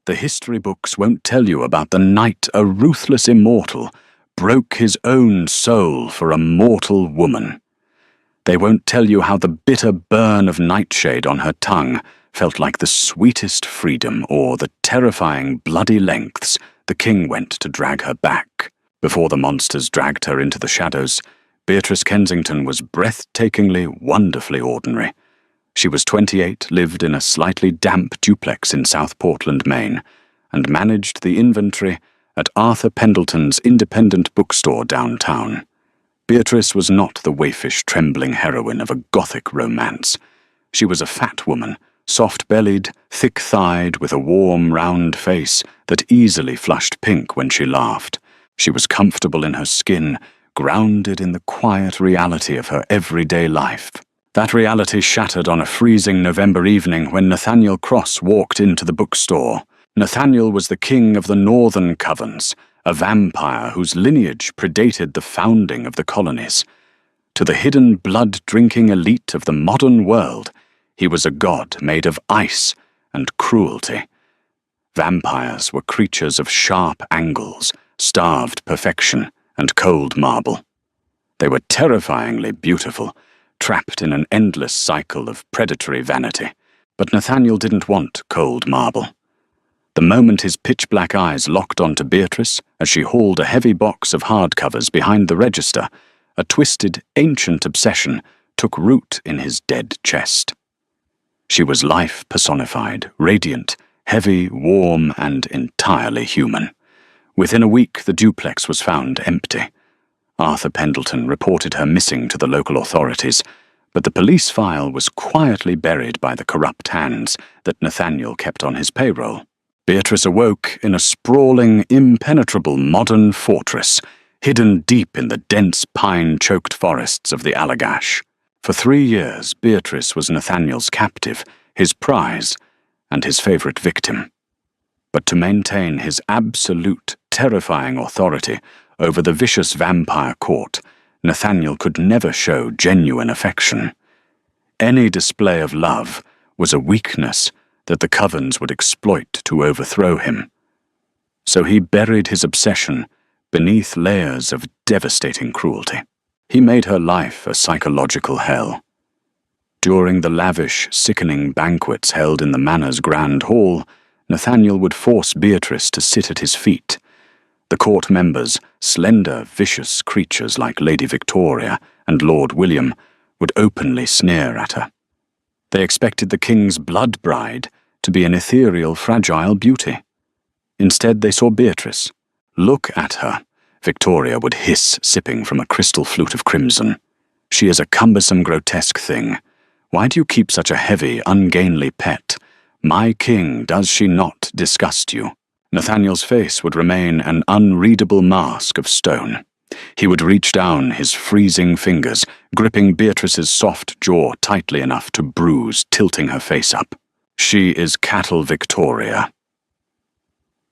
The history books won't tell you about the night a ruthless immortal broke his own soul for a mortal woman. They won't tell you how the bitter burn of nightshade on her tongue felt like the sweetest freedom, or the terrifying bloody lengths the king went to drag her back. Before the monsters dragged her into the shadows, Beatrice Kensington was breathtakingly, wonderfully ordinary. She was 28, lived in a slightly damp duplex in South Portland, Maine, and managed the inventory at Arthur Pendleton's independent bookstore downtown. Beatrice was not the waifish, trembling heroine of a Gothic romance. She was a fat woman, soft-bellied, thick-thighed, with a warm, round face that easily flushed pink when she laughed. She was comfortable in her skin, grounded in the quiet reality of her everyday life. That reality shattered on a freezing November evening when Nathaniel Cross walked into the bookstore. Nathaniel was the king of the Northern Covens, a vampire whose lineage predated the founding of the colonies. To the hidden blood-drinking elite of the modern world, he was a god made of ice and cruelty. Vampires were creatures of sharp angles, starved perfection, and cold marble. They were terrifyingly beautiful, trapped in an endless cycle of predatory vanity. But Nathaniel didn't want cold marble. The moment his pitch-black eyes locked onto Beatrice as she hauled a heavy box of hardcovers behind the register, a twisted, ancient obsession took root in his dead chest. She was life personified, radiant, heavy, warm, and entirely human. Within a week, the duplex was found empty. Arthur Pendleton reported her missing to the local authorities, but the police file was quietly buried by the corrupt hands that Nathaniel kept on his payroll. Beatrice awoke in a sprawling, impenetrable modern fortress, hidden deep in the dense pine-choked forests of the Allagash. For 3 years, Beatrice was Nathaniel's captive, his prize, and his favorite victim. But to maintain his absolute, terrifying authority over the vicious vampire court, Nathaniel could never show genuine affection. Any display of love was a weakness that the Covens would exploit to overthrow him. So he buried his obsession beneath layers of devastating cruelty. He made her life a psychological hell. During the lavish, sickening banquets held in the manor's grand hall, Nathaniel would force Beatrice to sit at his feet. The court members, slender, vicious creatures like Lady Victoria and Lord William, would openly sneer at her. They expected the king's blood bride to be an ethereal, fragile beauty. Instead, they saw Beatrice. "Look at her," Victoria would hiss, sipping from a crystal flute of crimson. "She is a cumbersome, grotesque thing. Why do you keep such a heavy, ungainly pet? My king, does she not disgust you?" Nathaniel's face would remain an unreadable mask of stone. He would reach down his freezing fingers, gripping Beatrice's soft jaw tightly enough to bruise, tilting her face up. "She is cattle Victoria."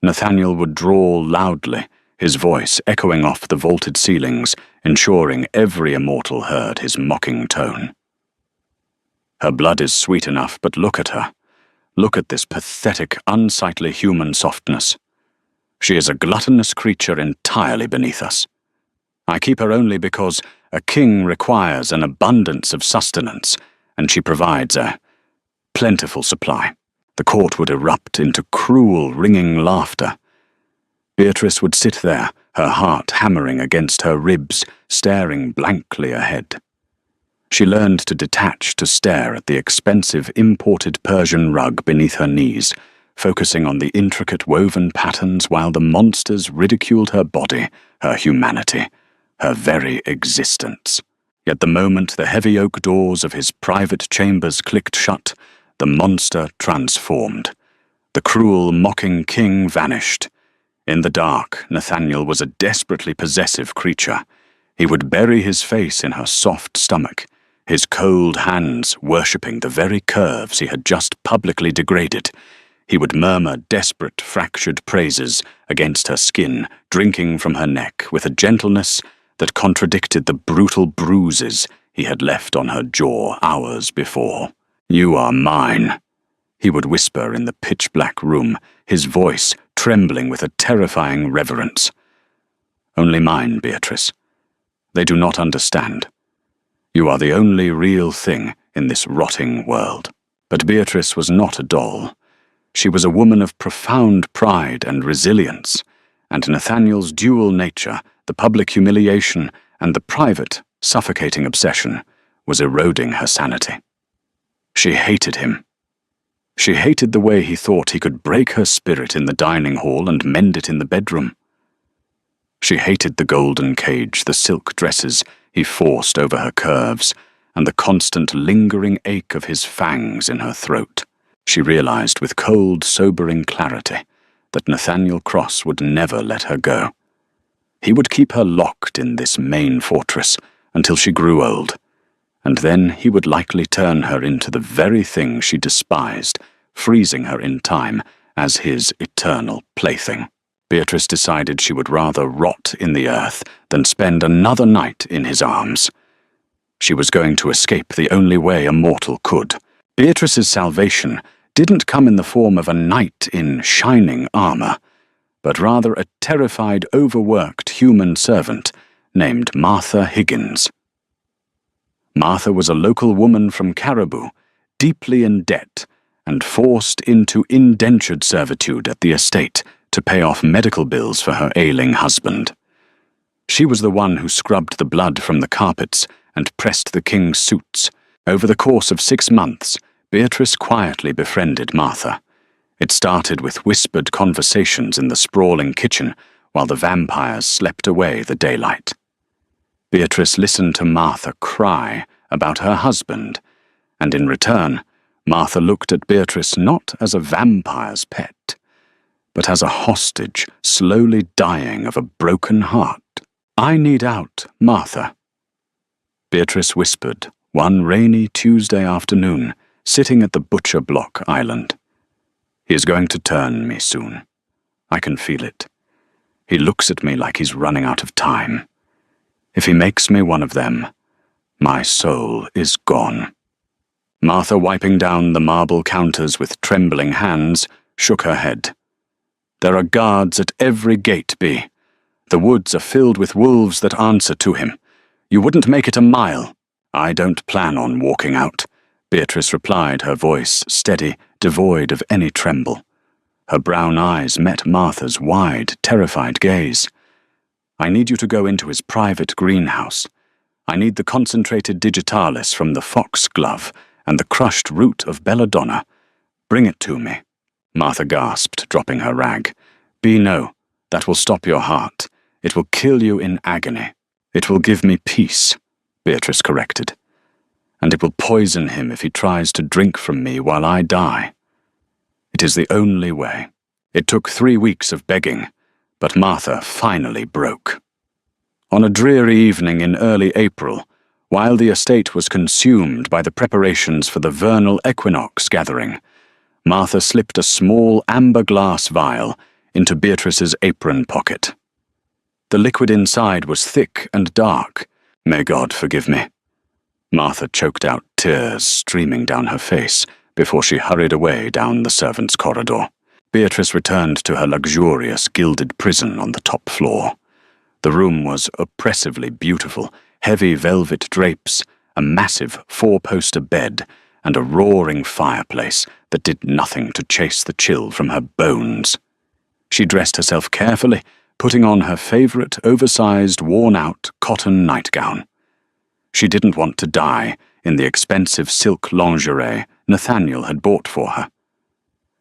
Nathaniel would drawl loudly, his voice echoing off the vaulted ceilings, ensuring every immortal heard his mocking tone. "Her blood is sweet enough, but look at her. Look at this pathetic, unsightly human softness. She is a gluttonous creature entirely beneath us. I keep her only because a king requires an abundance of sustenance, and she provides a plentiful supply." The court would erupt into cruel, ringing laughter. Beatrice would sit there, her heart hammering against her ribs, staring blankly ahead. She learned to detach to stare at the expensive imported Persian rug beneath her knees, focusing on the intricate woven patterns while the monsters ridiculed her body, her humanity, her very existence. Yet the moment the heavy oak doors of his private chambers clicked shut, the monster transformed. The cruel, mocking king vanished. In the dark, Nathaniel was a desperately possessive creature. He would bury his face in her soft stomach, his cold hands worshipping the very curves he had just publicly degraded. He would murmur desperate, fractured praises against her skin, drinking from her neck with a gentleness that contradicted the brutal bruises he had left on her jaw hours before. "You are mine," he would whisper in the pitch-black room, his voice trembling with a terrifying reverence. "Only mine, Beatrice. They do not understand. You are the only real thing in this rotting world." But Beatrice was not a doll. She was a woman of profound pride and resilience, and Nathaniel's dual nature, the public humiliation and the private, suffocating obsession, was eroding her sanity. She hated him. She hated the way he thought he could break her spirit in the dining hall and mend it in the bedroom. She hated the golden cage, the silk dresses he forced over her curves, and the constant lingering ache of his fangs in her throat. She realized with cold, sobering clarity that Nathaniel Cross would never let her go. He would keep her locked in this main fortress until she grew old, and then he would likely turn her into the very thing she despised, freezing her in time as his eternal plaything. Beatrice decided she would rather rot in the earth than spend another night in his arms. She was going to escape the only way a mortal could. Beatrice's salvation didn't come in the form of a knight in shining armor, but rather a terrified, overworked human servant named Martha Higgins. Martha was a local woman from Caribou, deeply in debt, and forced into indentured servitude at the estate to pay off medical bills for her ailing husband. She was the one who scrubbed the blood from the carpets and pressed the king's suits. Over the course of 6 months, Beatrice quietly befriended Martha. It started with whispered conversations in the sprawling kitchen while the vampires slept away the daylight. Beatrice listened to Martha cry about her husband, and in return, Martha looked at Beatrice not as a vampire's pet, but as a hostage slowly dying of a broken heart. "I need out, Martha," Beatrice whispered one rainy Tuesday afternoon, sitting at the butcher block island. "He is going to turn me soon. I can feel it. He looks at me like he's running out of time. If he makes me one of them, my soul is gone." Martha, wiping down the marble counters with trembling hands, shook her head. "There are guards at every gate, Bea. The woods are filled with wolves that answer to him. You wouldn't make it a mile." "I don't plan on walking out," Beatrice replied, her voice steady, devoid of any tremble. Her brown eyes met Martha's wide, terrified gaze. "I need you to go into his private greenhouse. I need the concentrated digitalis from the foxglove and the crushed root of belladonna. Bring it to me." Martha gasped, dropping her rag. "Bea, no. That will stop your heart. It will kill you in agony. It will give me peace," Beatrice corrected. "And it will poison him if he tries to drink from me while I die. It is the only way." It took 3 weeks of begging, but Martha finally broke. On a dreary evening in early April, while the estate was consumed by the preparations for the vernal equinox gathering, Martha slipped a small amber glass vial into Beatrice's apron pocket. The liquid inside was thick and dark. "May God forgive me." Martha choked out tears streaming down her face before she hurried away down the servants' corridor. Beatrice returned to her luxurious gilded prison on the top floor. The room was oppressively beautiful, heavy velvet drapes, a massive 4-poster bed, and a roaring fireplace that did nothing to chase the chill from her bones. She dressed herself carefully, putting on her favorite oversized, worn-out cotton nightgown. She didn't want to die in the expensive silk lingerie Nathaniel had bought for her.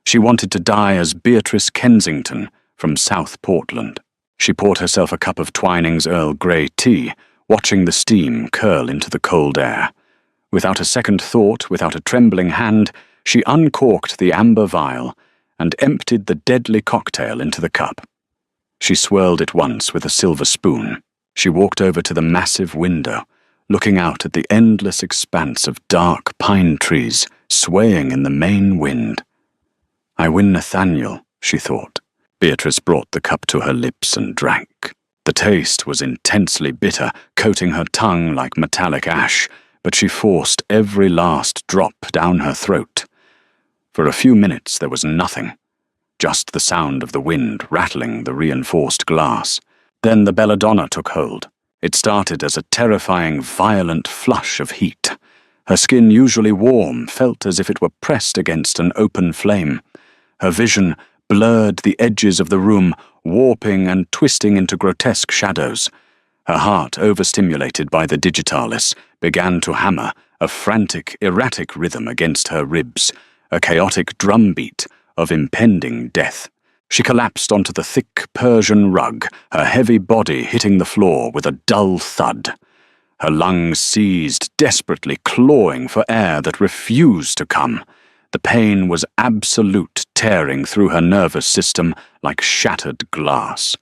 She wanted to die as Beatrice Kensington from South Portland. She poured herself a cup of Twining's Earl Grey tea, watching the steam curl into the cold air. Without a second thought, without a trembling hand, she uncorked the amber vial and emptied the deadly cocktail into the cup. She swirled it once with a silver spoon. She walked over to the massive window, looking out at the endless expanse of dark pine trees swaying in the Maine wind. "I win Nathaniel," she thought. Beatrice brought the cup to her lips and drank. The taste was intensely bitter, coating her tongue like metallic ash, but she forced every last drop down her throat. For a few minutes there was nothing, just the sound of the wind rattling the reinforced glass. Then the belladonna took hold. It started as a terrifying, violent flush of heat. Her skin, usually warm, felt as if it were pressed against an open flame. Her vision blurred the edges of the room, warping and twisting into grotesque shadows. Her heart, overstimulated by the digitalis, began to hammer, a frantic, erratic rhythm against her ribs, a chaotic drumbeat of impending death. She collapsed onto the thick Persian rug, her heavy body hitting the floor with a dull thud. Her lungs seized, desperately clawing for air that refused to come. The pain was absolute, tearing through her nervous system like shattered glass.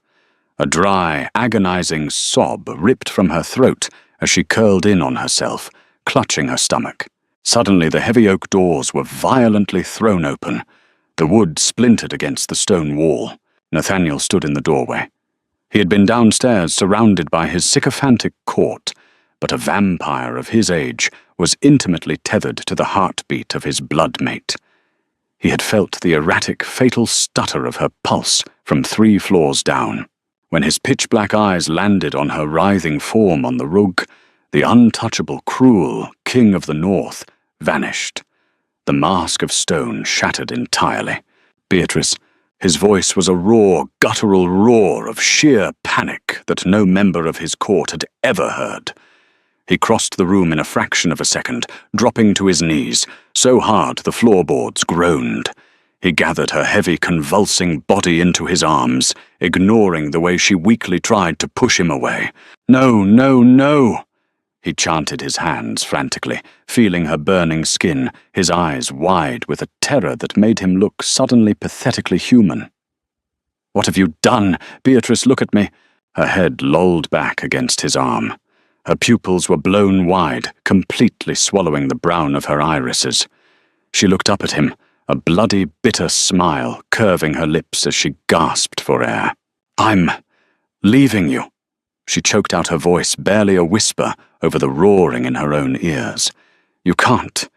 A dry, agonizing sob ripped from her throat as she curled in on herself, clutching her stomach. Suddenly the heavy oak doors were violently thrown open. The wood splintered against the stone wall. Nathaniel stood in the doorway. He had been downstairs surrounded by his sycophantic court, but a vampire of his age was intimately tethered to the heartbeat of his bloodmate. He had felt the erratic, fatal stutter of her pulse from 3 floors down. When his pitch-black eyes landed on her writhing form on the rug, the untouchable, cruel king of the north vanished. The mask of stone shattered entirely. Beatrice, his voice was a raw, guttural roar of sheer panic that no member of his court had ever heard. He crossed the room in a fraction of a second, dropping to his knees, so hard the floorboards groaned. He gathered her heavy, convulsing body into his arms, ignoring the way she weakly tried to push him away. "No, no, no!" He chanted his hands frantically, feeling her burning skin, his eyes wide with a terror that made him look suddenly pathetically human. "What have you done? Beatrice, look at me." Her head lolled back against his arm. Her pupils were blown wide, completely swallowing the brown of her irises. She looked up at him, a bloody, bitter smile curving her lips as she gasped for air. "I'm leaving you." She choked out her voice, barely a whisper, over the roaring in her own ears. "You can't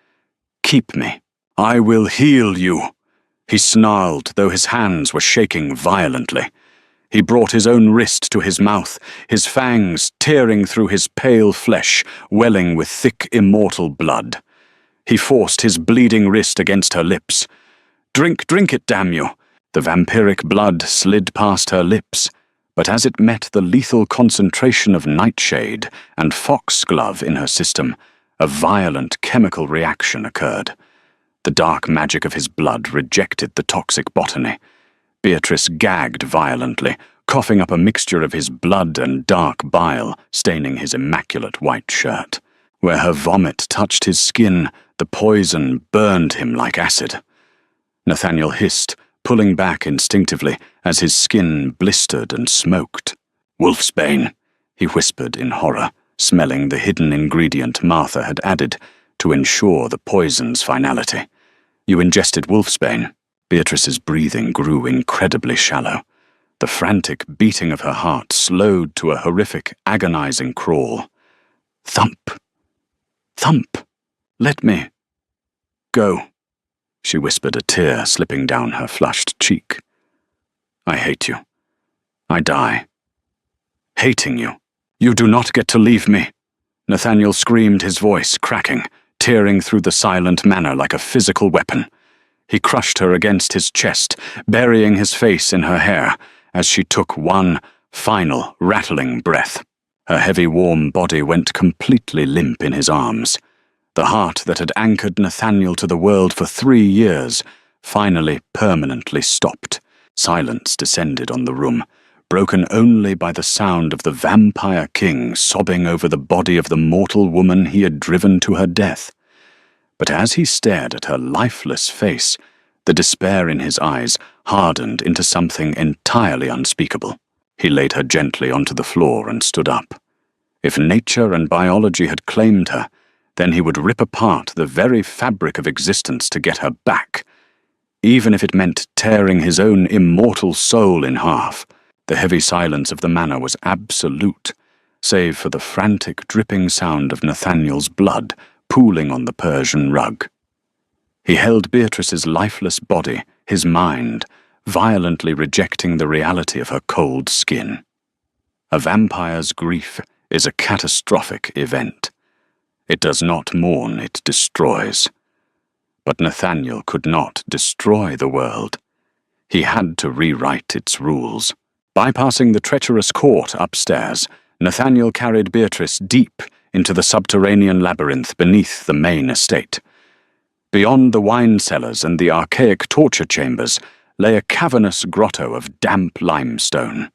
keep me. I will heal you." He snarled, though his hands were shaking violently. He brought his own wrist to his mouth, his fangs tearing through his pale flesh, welling with thick, immortal blood. He forced his bleeding wrist against her lips. "Drink, drink it, damn you!" The vampiric blood slid past her lips, but as it met the lethal concentration of nightshade and foxglove in her system, a violent chemical reaction occurred. The dark magic of his blood rejected the toxic botany. Beatrice gagged violently, coughing up a mixture of his blood and dark bile, staining his immaculate white shirt. Where her vomit touched his skin, the poison burned him like acid. Nathaniel hissed, pulling back instinctively as his skin blistered and smoked. "Wolfsbane," he whispered in horror, smelling the hidden ingredient Martha had added to ensure the poison's finality. "You ingested wolfsbane." Beatrice's breathing grew incredibly shallow. The frantic beating of her heart slowed to a horrific, agonizing crawl. "Thump! Thump! Let me go," she whispered, a tear slipping down her flushed cheek. "I hate you. I die. Hating you. You do not get to leave me." Nathaniel screamed, his voice cracking, tearing through the silent manor like a physical weapon. He crushed her against his chest, burying his face in her hair, as she took one final, rattling breath. Her heavy, warm body went completely limp in his arms. The heart that had anchored Nathaniel to the world for 3 years finally permanently stopped. Silence descended on the room, broken only by the sound of the vampire king sobbing over the body of the mortal woman he had driven to her death. But as he stared at her lifeless face, the despair in his eyes hardened into something entirely unspeakable. He laid her gently onto the floor and stood up. If nature and biology had claimed her, then he would rip apart the very fabric of existence to get her back, even if it meant tearing his own immortal soul in half. The heavy silence of the manor was absolute, save for the frantic, dripping sound of Nathaniel's blood pooling on the Persian rug. He held Beatrice's lifeless body, his mind, violently rejecting the reality of her cold skin. A vampire's grief is a catastrophic event. It does not mourn, it destroys. But Nathaniel could not destroy the world. He had to rewrite its rules. Bypassing the treacherous court upstairs, Nathaniel carried Beatrice deep into the subterranean labyrinth beneath the main estate. Beyond the wine cellars and the archaic torture chambers lay a cavernous grotto of damp limestone.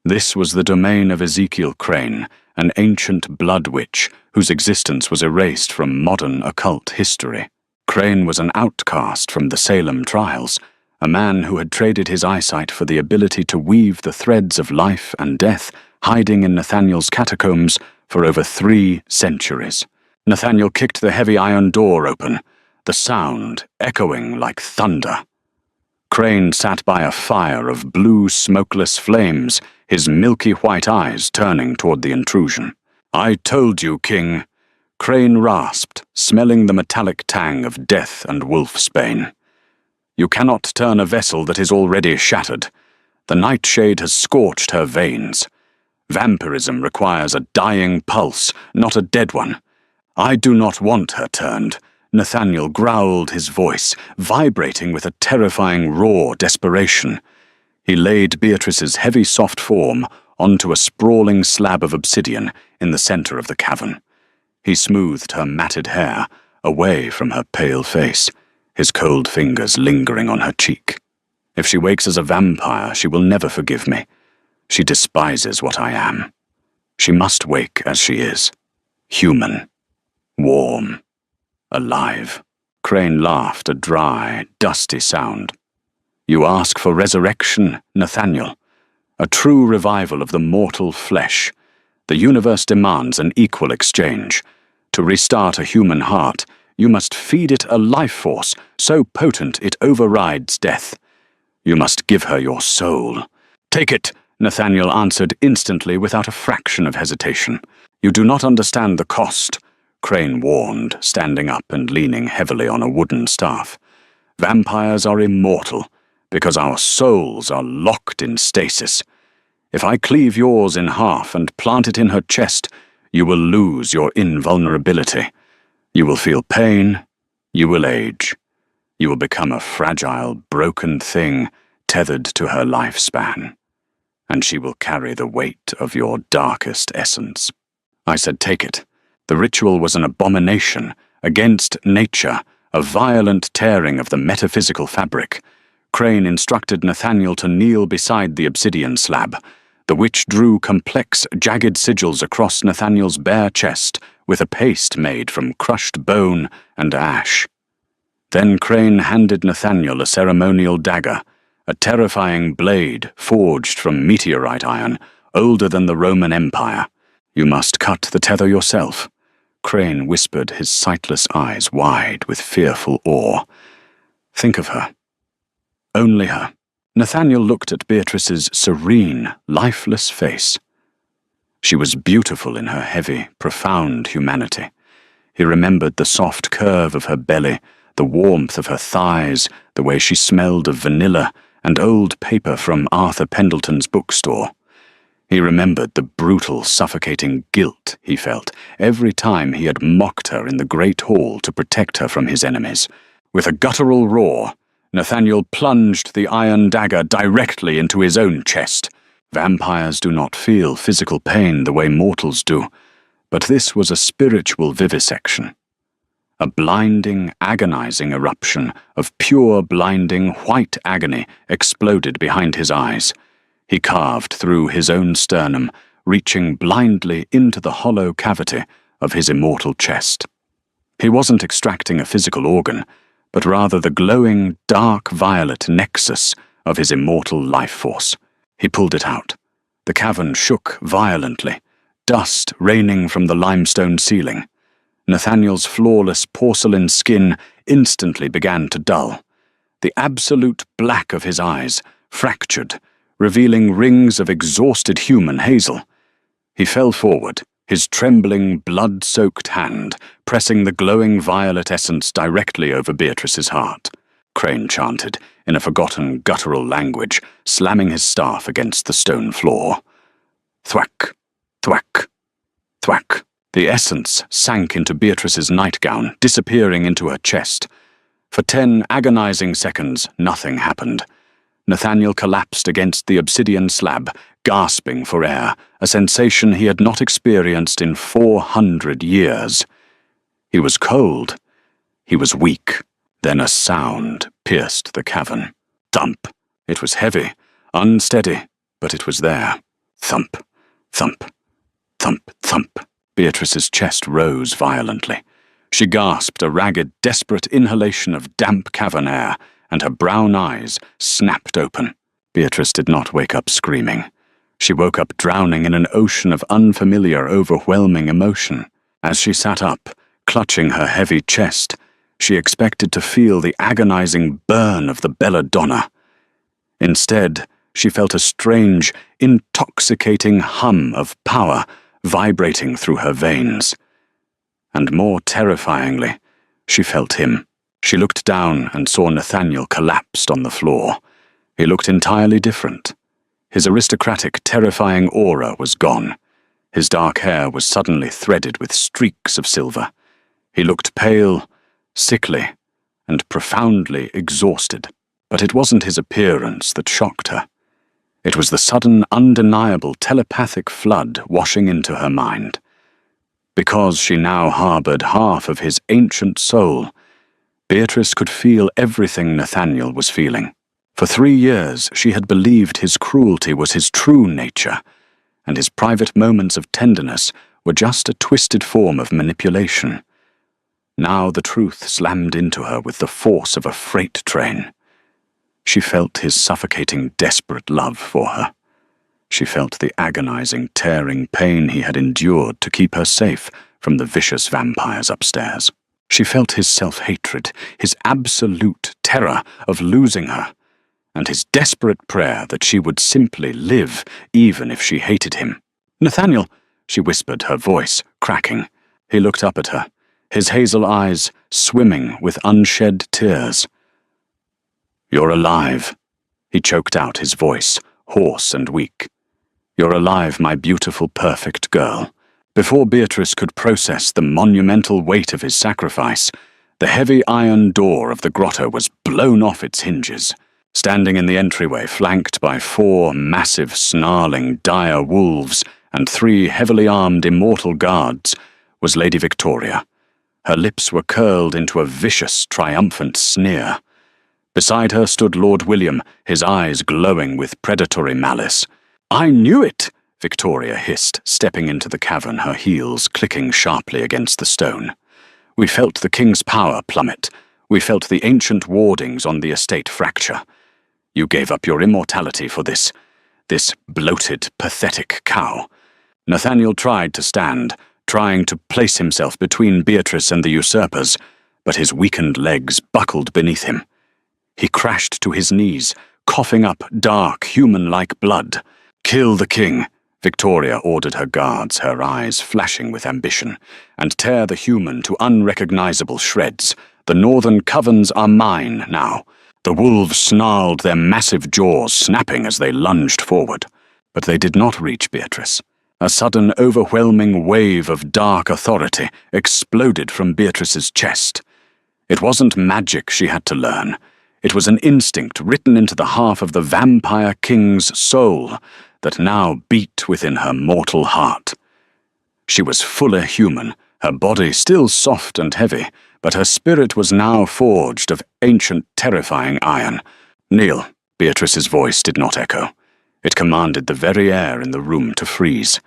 This was the domain of Ezekiel Crane, an ancient blood witch whose existence was erased from modern occult history. Crane was an outcast from the Salem trials, a man who had traded his eyesight for the ability to weave the threads of life and death hiding in Nathaniel's catacombs for over 3 centuries. Nathaniel kicked the heavy iron door open, the sound echoing like thunder. Crane sat by a fire of blue, smokeless flames, his milky white eyes turning toward the intrusion. "I told you, King," Crane rasped, smelling the metallic tang of death and wolfsbane. "You cannot turn a vessel that is already shattered. The nightshade has scorched her veins. Vampirism requires a dying pulse, not a dead one. I do not want her turned." Nathaniel growled, his voice vibrating with a terrifying raw desperation. He laid Beatrice's heavy soft form onto a sprawling slab of obsidian in the center of the cavern. He smoothed her matted hair away from her pale face, his cold fingers lingering on her cheek. "If she wakes as a vampire, she will never forgive me. She despises what I am. She must wake as she is, human, warm, alive." Crane laughed, a dry, dusty sound. "You ask for resurrection, Nathaniel, a true revival of the mortal flesh. The universe demands an equal exchange. To restart a human heart, you must feed it a life force so potent it overrides death. You must give her your soul." "Take it," Nathaniel answered instantly without a fraction of hesitation. "You do not understand the cost," Crane warned, standing up and leaning heavily on a wooden staff. "Vampires are immortal, because our souls are locked in stasis. If I cleave yours in half and plant it in her chest, you will lose your invulnerability. You will feel pain, you will age. You will become a fragile, broken thing tethered to her lifespan. And she will carry the weight of your darkest essence." I said, "Take it." The ritual was an abomination, against nature, a violent tearing of the metaphysical fabric. Crane instructed Nathaniel to kneel beside the obsidian slab. The witch drew complex, jagged sigils across Nathaniel's bare chest with a paste made from crushed bone and ash. Then Crane handed Nathaniel a ceremonial dagger, a terrifying blade forged from meteorite iron, older than the Roman Empire. "You must cut the tether yourself," Crane whispered, his sightless eyes wide with fearful awe. "Think of her. Only her." Nathaniel looked at Beatrice's serene, lifeless face. She was beautiful in her heavy, profound humanity. He remembered the soft curve of her belly, the warmth of her thighs, the way she smelled of vanilla and old paper from Arthur Pendleton's bookstore. He remembered the brutal, suffocating guilt he felt every time he had mocked her in the great hall to protect her from his enemies. With a guttural roar, Nathaniel plunged the iron dagger directly into his own chest. Vampires do not feel physical pain the way mortals do, but this was a spiritual vivisection. A blinding, agonizing eruption of pure, blinding, white agony exploded behind his eyes. He carved through his own sternum, reaching blindly into the hollow cavity of his immortal chest. He wasn't extracting a physical organ, but rather the glowing, dark violet nexus of his immortal life force. He pulled it out. The cavern shook violently, dust raining from the limestone ceiling. Nathaniel's flawless porcelain skin instantly began to dull. The absolute black of his eyes fractured, revealing rings of exhausted human hazel. He fell forward, his trembling, blood-soaked hand pressing the glowing violet essence directly over Beatrice's heart. Crane chanted, in a forgotten guttural language, slamming his staff against the stone floor. Thwack, thwack, thwack. The essence sank into Beatrice's nightgown, disappearing into her chest. For 10 agonizing seconds, nothing happened. Nathaniel collapsed against the obsidian slab, gasping for air, a sensation he had not experienced in 400 years. He was cold. He was weak. Then a sound pierced the cavern. Thump. It was heavy, unsteady, but it was there. Thump, thump, thump, thump. Beatrice's chest rose violently. She gasped a ragged, desperate inhalation of damp cavern air, and her brown eyes snapped open. Beatrice did not wake up screaming. She woke up drowning in an ocean of unfamiliar, overwhelming emotion. As she sat up, clutching her heavy chest, she expected to feel the agonizing burn of the belladonna. Instead, she felt a strange, intoxicating hum of power vibrating through her veins. And more terrifyingly, she felt him. She looked down and saw Nathaniel collapsed on the floor. He looked entirely different. His aristocratic, terrifying aura was gone. His dark hair was suddenly threaded with streaks of silver. He looked pale, sickly, and profoundly exhausted. But it wasn't his appearance that shocked her. It was the sudden, undeniable telepathic flood washing into her mind. Because she now harbored half of his ancient soul, Beatrice could feel everything Nathaniel was feeling. For 3 years, she had believed his cruelty was his true nature, and his private moments of tenderness were just a twisted form of manipulation. Now the truth slammed into her with the force of a freight train. She felt his suffocating, desperate love for her. She felt the agonizing, tearing pain he had endured to keep her safe from the vicious vampires upstairs. She felt his self-hatred, his absolute terror of losing her, and his desperate prayer that she would simply live even if she hated him. "Nathaniel," she whispered, her voice cracking. He looked up at her, his hazel eyes swimming with unshed tears. "You're alive," he choked out, his voice hoarse and weak. "You're alive, my beautiful, perfect girl." Before Beatrice could process the monumental weight of his sacrifice, the heavy iron door of the grotto was blown off its hinges. Standing in the entryway, flanked by 4 massive, snarling, dire wolves and 3 heavily armed immortal guards, was Lady Victoria. Her lips were curled into a vicious, triumphant sneer. Beside her stood Lord William, his eyes glowing with predatory malice. "I knew it!" Victoria hissed, stepping into the cavern, her heels clicking sharply against the stone. "We felt the king's power plummet. We felt the ancient wardings on the estate fracture. You gave up your immortality for this bloated, pathetic cow." Nathaniel tried to stand, trying to place himself between Beatrice and the usurpers, but his weakened legs buckled beneath him. He crashed to his knees, coughing up dark, human-like blood. "Kill the king," Victoria ordered her guards, her eyes flashing with ambition, "and tear the human to unrecognizable shreds. The northern covens are mine now." The wolves snarled, their massive jaws snapping as they lunged forward. But they did not reach Beatrice. A sudden, overwhelming wave of dark authority exploded from Beatrice's chest. It wasn't magic she had to learn. It was an instinct written into the half of the vampire king's soul that now beat within her mortal heart. She was fully human, her body still soft and heavy, but her spirit was now forged of ancient, terrifying iron. "Kneel," Beatrice's voice did not echo. It commanded the very air in the room to freeze.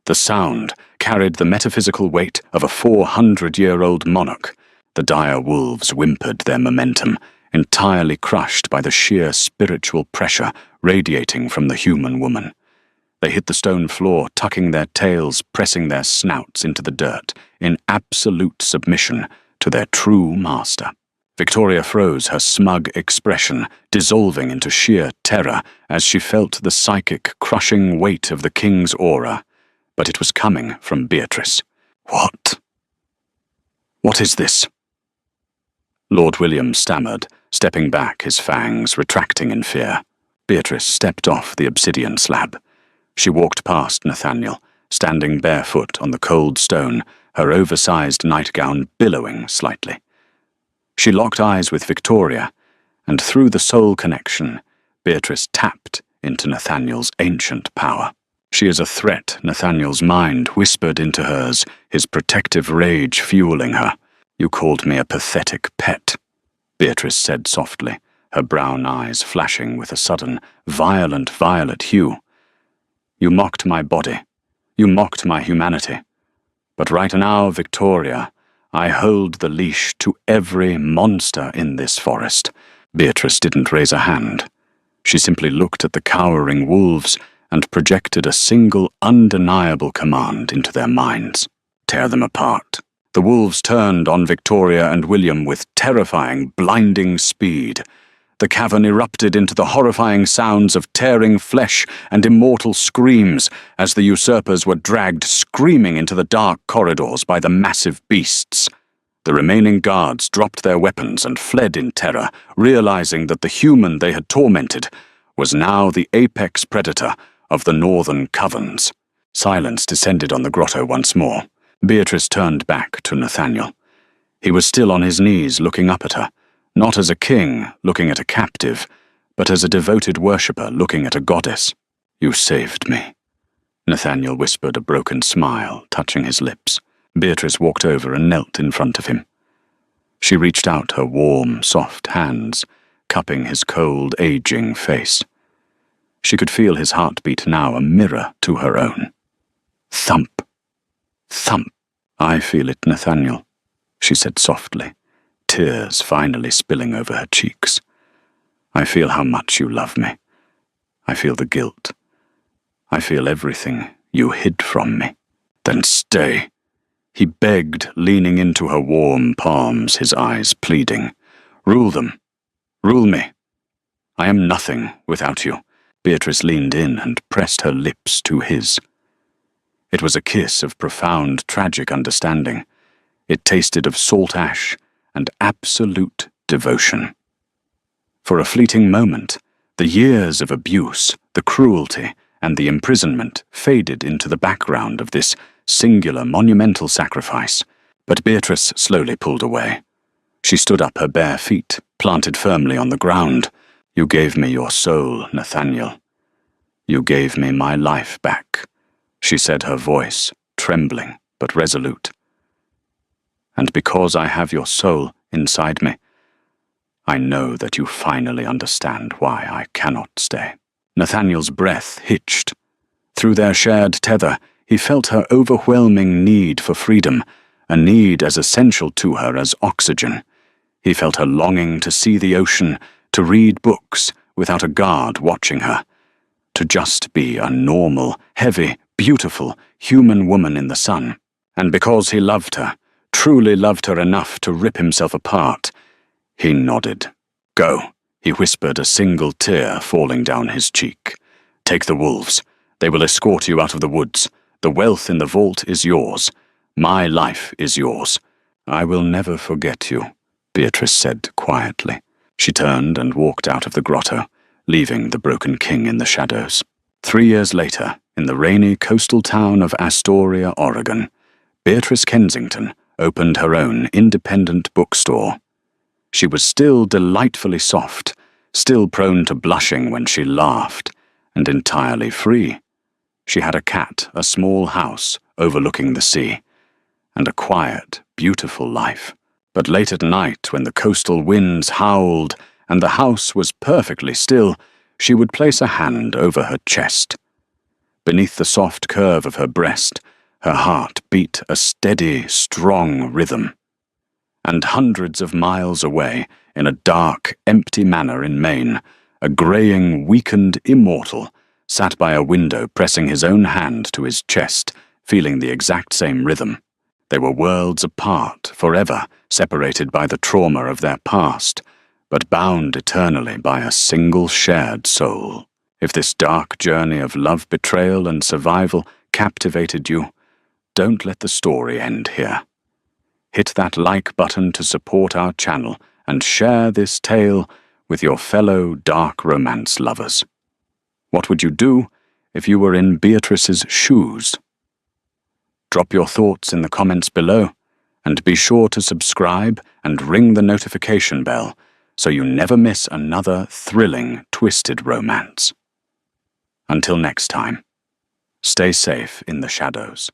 The sound carried the metaphysical weight of a 400-year-old monarch. The dire wolves whimpered their momentum, entirely crushed by the sheer spiritual pressure radiating from the human woman. They hit the stone floor, tucking their tails, pressing their snouts into the dirt, in absolute submission to their true master. Victoria froze, her smug expression dissolving into sheer terror as she felt the psychic, crushing weight of the king's aura. but it was coming from Beatrice. What? What is this? Lord William stammered, stepping back, his fangs retracting in fear. Beatrice stepped off the obsidian slab. She walked past Nathaniel, standing barefoot on the cold stone, her oversized nightgown billowing slightly. She locked eyes with Victoria, and through the soul connection, Beatrice tapped into Nathaniel's ancient power. She is a threat, Nathaniel's mind whispered into hers, his protective rage fueling her. You called me a pathetic pet, Beatrice said softly, her brown eyes flashing with a sudden, violent violet hue. You mocked my body. You mocked my humanity. But right now, Victoria, I hold the leash to every monster in this forest. Beatrice didn't raise a hand. She simply looked at the cowering wolves and projected a single undeniable command into their minds. Tear them apart. The wolves turned on Victoria and William with terrifying, blinding speed. The cavern erupted into the horrifying sounds of tearing flesh and immortal screams as the usurpers were dragged screaming into the dark corridors by the massive beasts. The remaining guards dropped their weapons and fled in terror, realizing that the human they had tormented was now the apex predator of the northern covens. Silence descended on the grotto once more. Beatrice turned back to Nathaniel. He was still on his knees looking up at her, not as a king looking at a captive, but as a devoted worshipper looking at a goddess. You saved me. Nathaniel whispered, a broken smile touching his lips. Beatrice walked over and knelt in front of him. She reached out her warm, soft hands, cupping his cold, aging face. She could feel his heartbeat now a mirror to her own. Thump. Thump. I feel it, Nathaniel, she said softly, tears finally spilling over her cheeks. I feel how much you love me. I feel the guilt. I feel everything you hid from me. Then stay, he begged, leaning into her warm palms, his eyes pleading. Rule them. Rule me. I am nothing without you. Beatrice leaned in and pressed her lips to his. It was a kiss of profound, tragic understanding. It tasted of salt ash and absolute devotion. For a fleeting moment, the years of abuse, the cruelty, and the imprisonment faded into the background of this singular, monumental sacrifice. But Beatrice slowly pulled away. She stood up, her bare feet planted firmly on the ground. You gave me your soul, Nathaniel. You gave me my life back, she said, her voice trembling but resolute. And because I have your soul inside me, I know that you finally understand why I cannot stay. Nathaniel's breath hitched. Through their shared tether, he felt her overwhelming need for freedom, a need as essential to her as oxygen. He felt her longing to see the ocean, to read books without a guard watching her, to just be a normal, heavy, beautiful, human woman in the sun. And because he loved her, truly loved her enough to rip himself apart, he nodded. Go, he whispered, a single tear falling down his cheek. Take the wolves. They will escort you out of the woods. The wealth in the vault is yours. My life is yours. I will never forget you, Beatrice said quietly. She turned and walked out of the grotto, leaving the broken king in the shadows. 3 years later, in the rainy coastal town of Astoria, Oregon, Beatrice Kensington opened her own independent bookstore. She was still delightfully soft, still prone to blushing when she laughed, and entirely free. She had a cat, a small house overlooking the sea, and a quiet, beautiful life. But late at night, when the coastal winds howled and the house was perfectly still, she would place a hand over her chest. Beneath the soft curve of her breast, her heart beat a steady, strong rhythm. And hundreds of miles away, in a dark, empty manor in Maine, a greying, weakened immortal sat by a window pressing his own hand to his chest, feeling the exact same rhythm. They were worlds apart, forever separated by the trauma of their past, but bound eternally by a single shared soul. If this dark journey of love, betrayal, and survival captivated you, don't let the story end here. Hit that like button to support our channel and share this tale with your fellow dark romance lovers. What would you do if you were in Beatrice's shoes? Drop your thoughts in the comments below, and be sure to subscribe and ring the notification bell so you never miss another thrilling, twisted romance. Until next time, stay safe in the shadows.